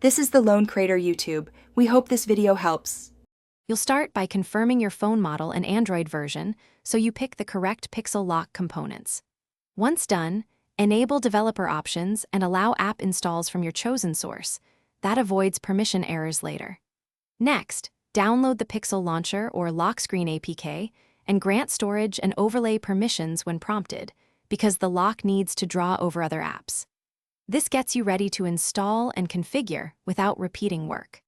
This is the Lone Crater YouTube. We hope this video helps. You'll start by confirming your phone model and Android version so you pick the correct Pixel lock components. Once done, enable developer options and allow app installs from your chosen source. That avoids permission errors later. Next, download the Pixel Launcher or Lock Screen APK and grant storage and overlay permissions when prompted, because the lock needs to draw over other apps. This gets you ready to install and configure without repeating work.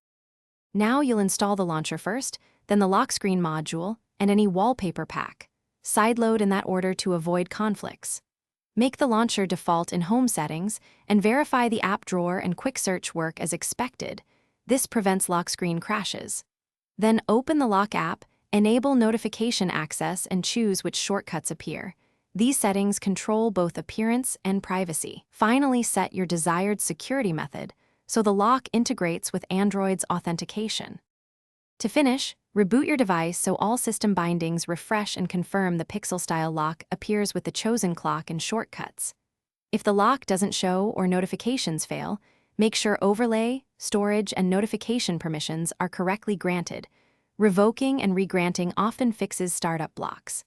Now you'll install the launcher first, then the lock screen module, and any wallpaper pack. Sideload in that order to avoid conflicts. Make the launcher default in home settings and verify the app drawer and quick search work as expected. This prevents lock screen crashes. Then open the lock app, enable notification access, and choose which shortcuts appear. These settings control both appearance and privacy. Finally, set your desired security method so the lock integrates with Android's authentication. To finish, reboot your device so all system bindings refresh and confirm the Pixel-style lock appears with the chosen clock and shortcuts. If the lock doesn't show or notifications fail, make sure overlay, storage, and notification permissions are correctly granted. Revoking and regranting often fixes startup blocks.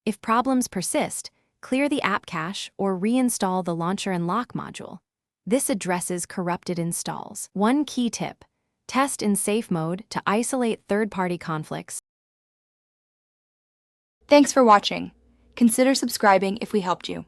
If problems persist, clear the app cache or reinstall the launcher and lock module. This addresses corrupted installs. One key tip: test in safe mode to isolate third-party conflicts. Thanks for watching. Consider subscribing if we helped you.